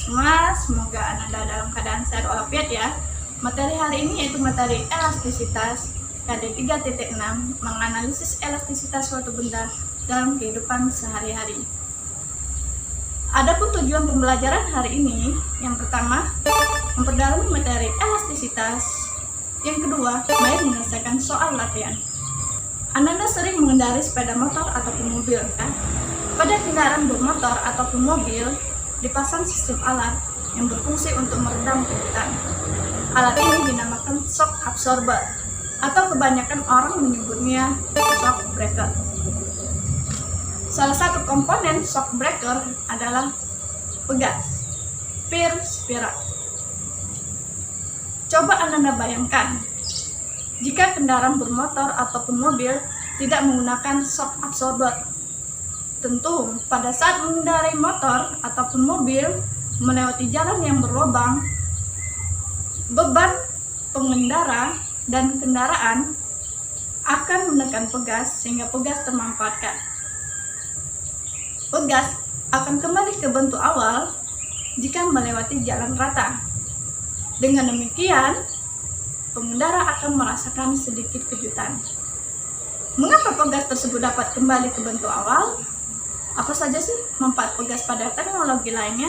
semua, semoga Ananda dalam keadaan sehat walafiat ya. Materi hari ini yaitu materi elastisitas KD 3.6, menganalisis elastisitas suatu benda dalam kehidupan sehari-hari. Adapun tujuan pembelajaran hari ini, yang pertama, memperdalami materi elastisitas. Yang kedua, baik menyelesaikan soal latihan. Ananda sering mengendarai sepeda motor ataupun mobil, kan? Pada kendaraan bermotor ataupun mobil, dipasang sistem alat yang berfungsi untuk meredam kegiatan. Alat ini dinamakan shock absorber, atau kebanyakan orang menyebutnya shock breaker. Salah satu komponen shock breaker adalah pegas, peer spiral. Coba Anda bayangkan, jika kendaraan bermotor ataupun mobil tidak menggunakan shock absorber. Tentu, pada saat mengendarai motor ataupun mobil melewati jalan yang berlubang, beban pengendara dan kendaraan akan menekan pegas sehingga pegas termanfaatkan. Pegas akan kembali ke bentuk awal jika melewati jalan rata. Dengan demikian, pengendara akan merasakan sedikit kejutan. Mengapa pegas tersebut dapat kembali ke bentuk awal? Apa saja sih manfaat pegas pada teknologi lainnya?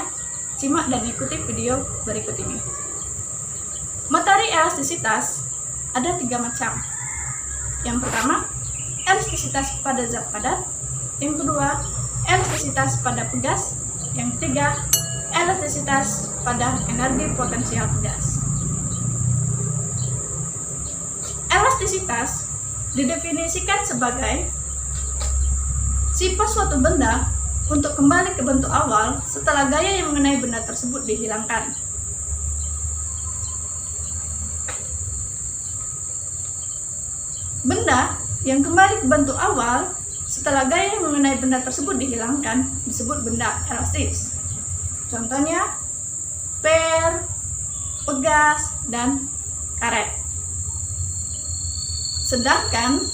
Simak dan ikuti video berikut ini. Materi elastisitas ada 3 macam. Yang pertama, elastisitas pada zat padat. Yang kedua, elastisitas pada pegas. Yang ketiga, elastisitas pada energi potensial pegas. Elastisitas didefinisikan sebagai sifat suatu benda untuk kembali ke bentuk awal setelah gaya yang mengenai benda tersebut dihilangkan. Benda yang kembali ke bentuk awal setelah gaya yang mengenai benda tersebut dihilangkan disebut benda elastis. Contohnya, per, pegas, dan karet. Sedangkan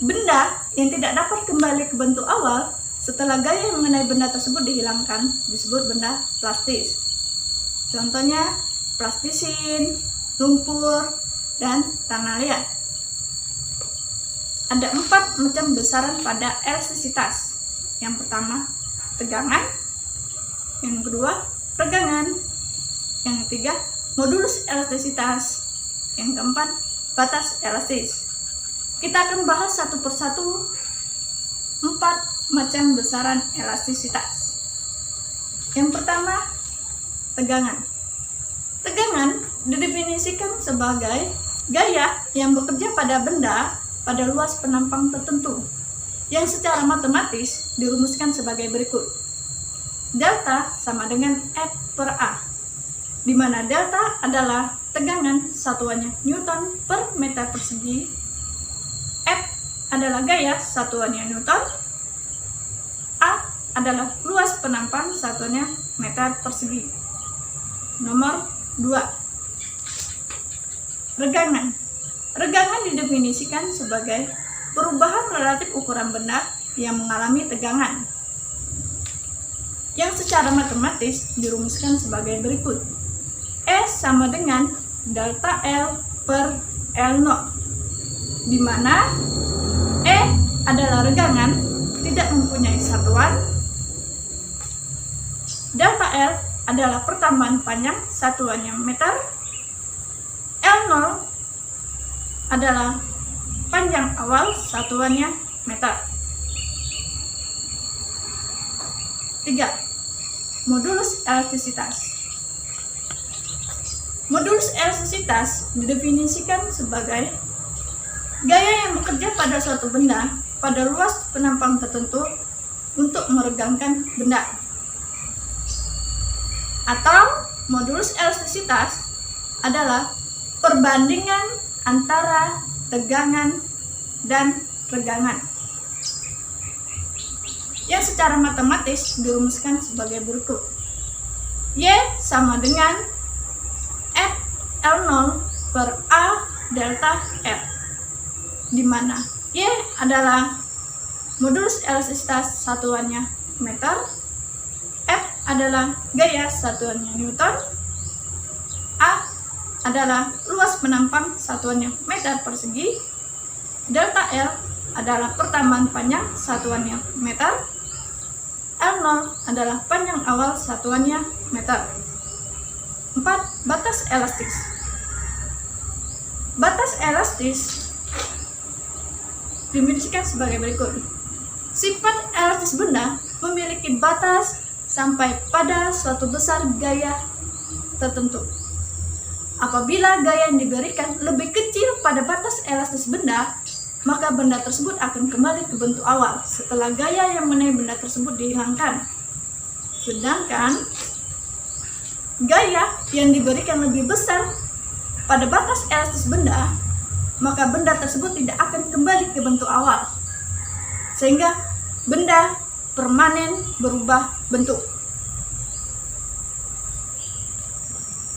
benda yang tidak dapat kembali ke bentuk awal setelah gaya yang mengenai benda tersebut dihilangkan disebut benda plastis. Contohnya plastisin, lumpur, dan tanah liat. Ada 4 macam besaran pada elastisitas. Yang pertama, tegangan. Yang kedua, regangan. Yang ketiga, modulus elastisitas. Yang keempat, batas elastis. Kita akan bahas satu persatu 4 macam besaran elastisitas. Yang pertama, tegangan. Tegangan didefinisikan sebagai gaya yang bekerja pada benda pada luas penampang tertentu, yang secara matematis dirumuskan sebagai berikut. Delta sama dengan F per A, di mana delta adalah tegangan satuannya Newton per meter persegi, F adalah gaya satuannya Newton, A adalah luas penampang satuannya meter persegi. Nomor 2. Regangan. Regangan didefinisikan sebagai perubahan relatif ukuran benda yang mengalami tegangan, yang secara matematis dirumuskan sebagai berikut. E sama dengan delta L per L0, di mana E adalah regangan tidak mempunyai satuan, delta L adalah pertambahan panjang satuannya meter, L0 adalah panjang awal satuannya meter. 3. Modulus elastisitas. Modulus elastisitas didefinisikan sebagai gaya yang bekerja pada suatu benda pada luas penampang tertentu untuk meregangkan benda. Atau modulus elastisitas adalah perbandingan antara tegangan dan regangan, yang secara matematis dirumuskan sebagai berikut. Y sama dengan F L0 per A delta F, di mana Y adalah modulus elastisitas satuannya meter, F adalah gaya satuannya Newton. A adalah luas penampang satuannya meter persegi. Delta L adalah pertambahan panjang satuannya meter. L0 adalah panjang awal satuannya meter. 4. Batas elastis. Batas elastis didefinisikan sebagai berikut. Sifat elastis benda memiliki batas sampai pada suatu besar gaya tertentu. Apabila gaya yang diberikan lebih kecil pada batas elastis benda, maka benda tersebut akan kembali ke bentuk awal setelah gaya yang mengenai benda tersebut dihilangkan. Sedangkan gaya yang diberikan lebih besar pada batas elastis benda, maka benda tersebut tidak akan kembali ke bentuk awal, sehingga benda permanen berubah bentuk.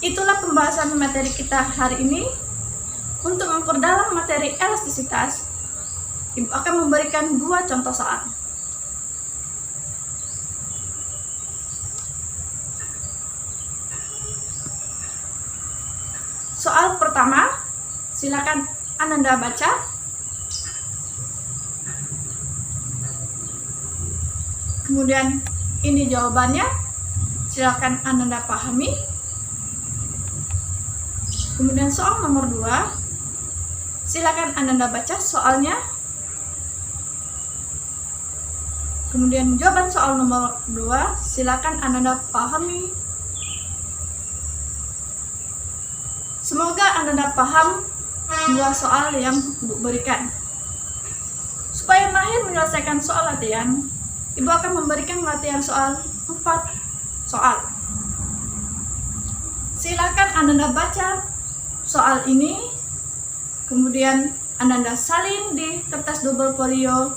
Itulah pembahasan materi kita hari ini. Untuk memperdalam materi elastisitas, Ibu akan memberikan 2 contoh soal. Soal pertama, silakan Ananda baca. Kemudian ini jawabannya, silakan Ananda pahami. Kemudian soal nomor 2, silakan Ananda baca soalnya. Kemudian jawaban soal nomor 2, silakan Ananda pahami. Semoga Ananda paham 2 soal yang Ibu berikan. Supaya mahir menyelesaikan soal latihan, Ibu akan memberikan latihan soal 4 soal. Silakan Ananda baca soal ini, kemudian Ananda salin di kertas double folio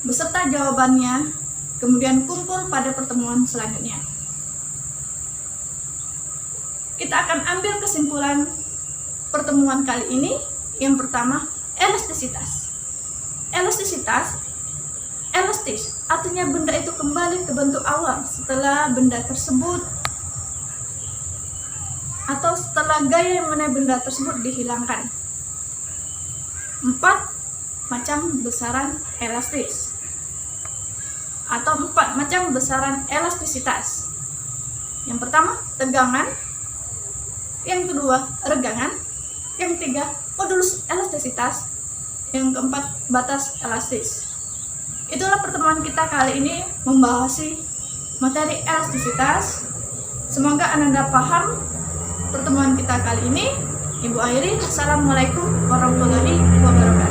beserta jawabannya, kemudian kumpul pada pertemuan selanjutnya. Kita akan ambil kesimpulan pertemuan kali ini. Yang pertama, elastisitas. Elastis artinya benda itu kembali ke bentuk awal setelah benda tersebut atau setelah gaya yang mana benda tersebut dihilangkan. 4 macam besaran elastis atau 4 macam besaran elastisitas. Yang pertama, tegangan. Yang kedua, regangan. Yang ketiga, modulus elastisitas. Yang keempat, batas elastis. Itulah pertemuan kita kali ini membahas materi elastisitas. Semoga Ananda paham pertemuan kita kali ini. Ibu akhiri. Assalamualaikum warahmatullahi wabarakatuh.